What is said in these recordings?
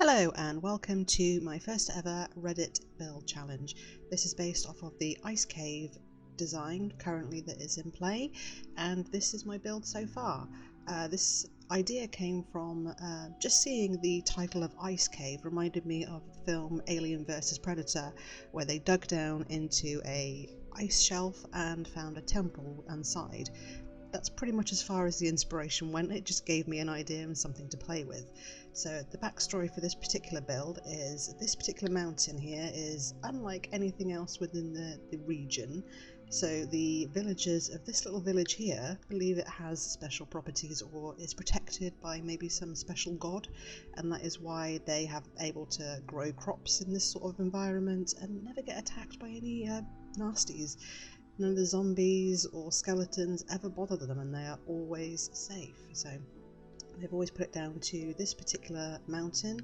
Hello and welcome to my first ever Reddit build challenge. This is based off of the ice cave design currently that is in play, and this is my build so far. This idea came from just seeing the title of Ice Cave reminded me of the film Alien vs Predator, where they dug down into a ice shelf and found a temple inside. That's pretty much as far as the inspiration went. It just gave me an idea and something to play with. So the backstory for this particular build is this particular mountain here is unlike anything else within the region. So the villagers of this little village here believe it has special properties or is protected by maybe some special god, and that is why they have able to grow crops in this sort of environment and never get attacked by any nasties. None of the zombies or skeletons ever bother them, and they are always safe. So they've always put it down to this particular mountain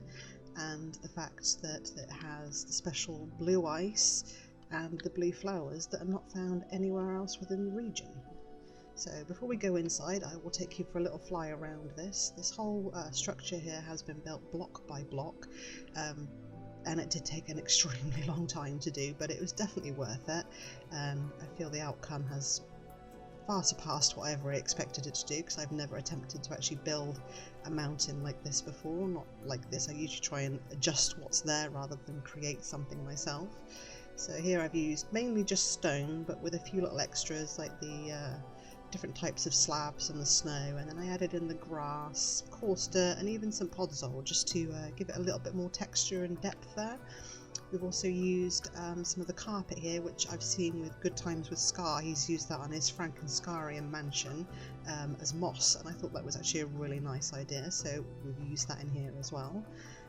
and the fact that it has the special blue ice and the blue flowers that are not found anywhere else within the region. So before we go inside, I will take you for a little fly around this. This whole structure here has been built block by block. And it did take an extremely long time to do, but it was definitely worth it. I feel the outcome has far surpassed what I ever expected it to do, because I've never attempted to actually build a mountain like this before. Not like this. I usually try and adjust what's there rather than create something myself. So here I've used mainly just stone, but with a few little extras like the different types of slabs and the snow, and then I added in the grass, coarse dirt, and even some podzol just to give it a little bit more texture and depth there. We've also used some of the carpet here, which I've seen with Good Times with Scar. He's used that on his Frankenskarian mansion as moss, and I thought that was actually a really nice idea, so we've used that in here as well.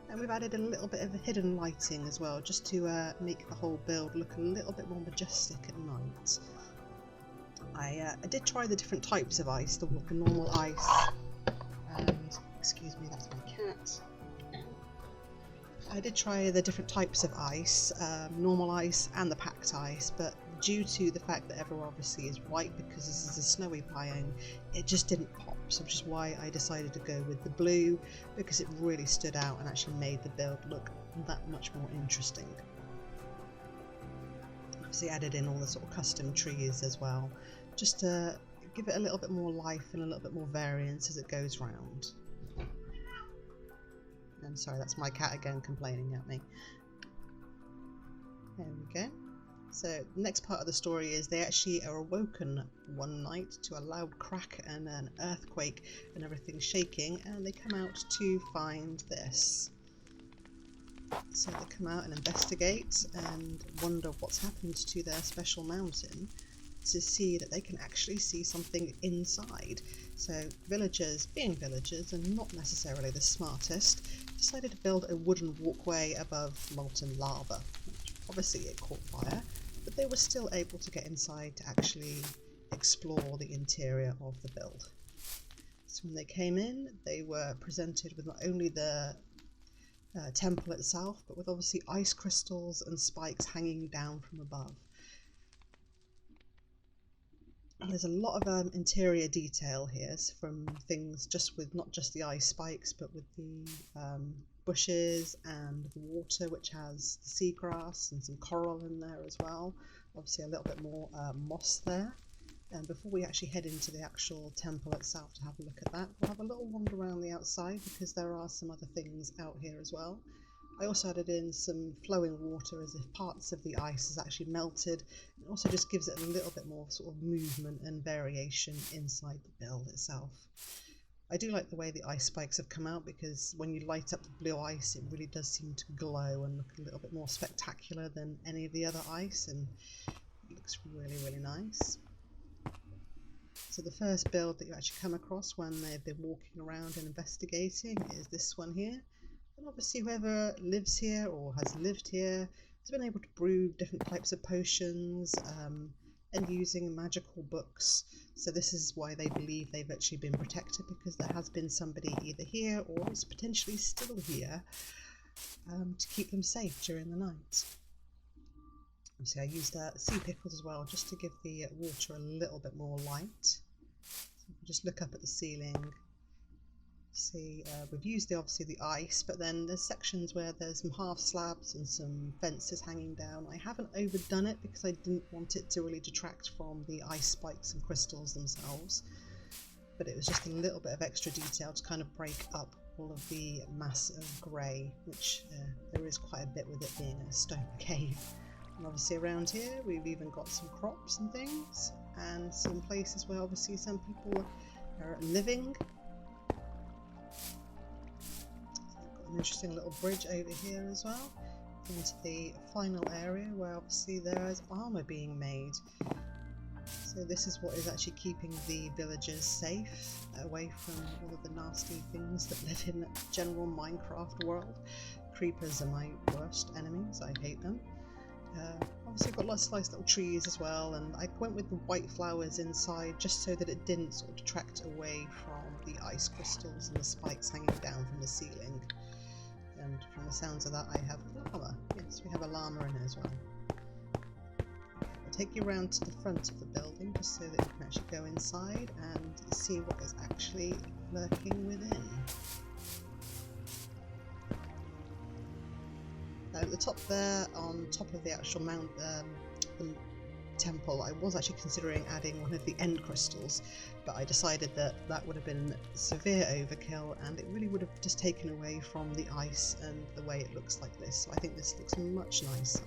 And we've added a little bit of hidden lighting as well, just to make the whole build look a little bit more majestic at night. I did try the different types of ice, the normal ice, and excuse me, that's my cat. I did try the different types of ice, normal ice and the packed ice, but due to the fact that everywhere obviously is white because this is a snowy biome, it just didn't pop, so which is why I decided to go with the blue, because it really stood out and actually made the build look that much more interesting. Obviously added in all the sort of custom trees as well, just to give it a little bit more life and a little bit more variance as it goes round. And sorry, that's my cat again complaining at me. There we go. So the next part of the story is they actually are awoken one night to a loud crack and an earthquake and everything shaking, and they come out to find this. So they come out and investigate and wonder what's happened to their special mountain, to see that they can actually see something inside. So villagers, being villagers and not necessarily the smartest, decided to build a wooden walkway above molten lava. Obviously it caught fire, but they were still able to get inside to actually explore the interior of the build. So when they came in, they were presented with not only the temple itself, but with obviously ice crystals and spikes hanging down from above. There's a lot of interior detail here, from things just with not just the ice spikes, but with the bushes and the water, which has the seagrass and some coral in there as well. Obviously a little bit more moss there. And before we actually head into the actual temple itself to have a look at that, we'll have a little wander around the outside, because there are some other things out here as well. I also added in some flowing water as if parts of the ice has actually melted. It also just gives it a little bit more sort of movement and variation inside the build itself. I do like the way the ice spikes have come out, because when you light up the blue ice, it really does seem to glow and look a little bit more spectacular than any of the other ice, and it looks really, really nice. So the first build that you actually come across when they've been walking around and investigating is this one here. And obviously whoever lives here or has lived here has been able to brew different types of potions and using magical books. So this is why they believe they've actually been protected, because there has been somebody either here or is potentially still here to keep them safe during the night. Obviously I used sea pickles as well, just to give the water a little bit more light. So if you just look up at the ceiling, See, we've used obviously the ice, but then there's sections where there's some half slabs and some fences hanging down. I haven't overdone it because I didn't want it to really detract from the ice spikes and crystals themselves, but it was just a little bit of extra detail to kind of break up all of the mass of grey, which there is quite a bit with it being a stone cave. And obviously around here we've even got some crops and things, and some places where obviously some people are living. An interesting little bridge over here as well into the final area where obviously there is armour being made. So this is what is actually keeping the villagers safe away from all of the nasty things that live in the general Minecraft world. Creepers are my worst enemies, I hate them. Obviously I've got lots of nice little trees as well, and I went with the white flowers inside just so that it didn't sort of detract away from the ice crystals and the spikes hanging down from the ceiling. And from the sounds of that, I have llama. Yes, we have a llama in as well. I'll take you around to the front of the building just so that you can actually go inside and see what is actually lurking within. At the top there, on top of the actual the temple, I was actually considering adding one of the end crystals, but I decided that that would have been severe overkill and it really would have just taken away from the ice and the way it looks like this. So I think this looks much nicer.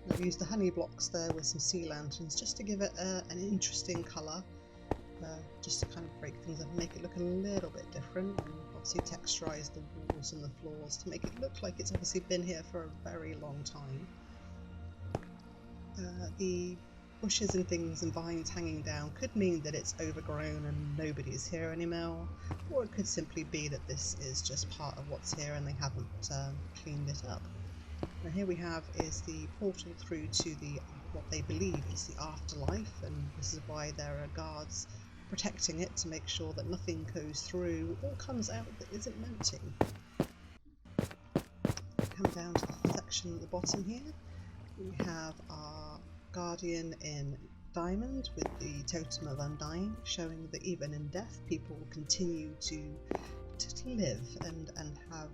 I've used the honey blocks there with some sea lanterns just to give it an interesting colour. Just to kind of break things up and make it look a little bit different, and obviously texturise the walls and the floors to make it look like it's obviously been here for a very long time. The bushes and things and vines hanging down could mean that it's overgrown and nobody is here anymore, or it could simply be that this is just part of what's here and they haven't cleaned it up. Now here we have is the portal through to the what they believe is the afterlife, and this is why there are guards protecting it to make sure that nothing goes through or comes out that isn't meant to. Come down to the section at the bottom here. We have our guardian in diamond with the totem of undying, showing that even in death people will continue to live and have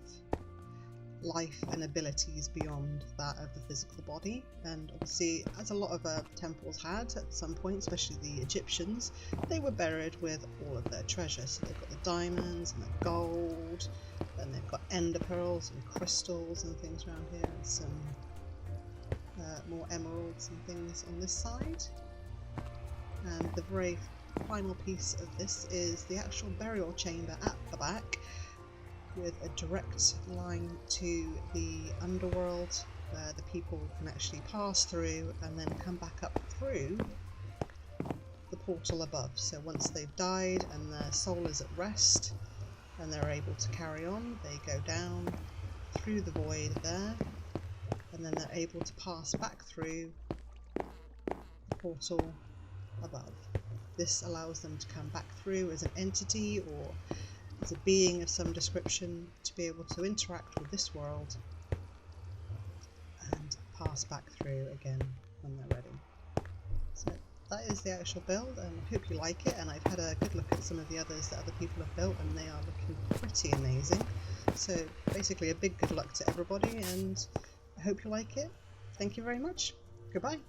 life and abilities beyond that of the physical body. And obviously, as a lot of temples had at some point, especially the Egyptians, they were buried with all of their treasure. So they've got the diamonds and the gold, and they've got ender pearls and crystals and things around here, and some more emeralds and things on this side. And the very final piece of this is the actual burial chamber at the back, with a direct line to the underworld where the people can actually pass through and then come back up through the portal above. So once they've died and their soul is at rest and they're able to carry on, they go down through the void there, and then they're able to pass back through the portal above. This allows them to come back through as an entity or as a being of some description to be able to interact with this world and pass back through again when they're ready. So that is the actual build, and I hope you like it, and I've had a good look at some of the others that other people have built and they are looking pretty amazing. So basically a big good luck to everybody, and I hope you like it. Thank you very much. Goodbye.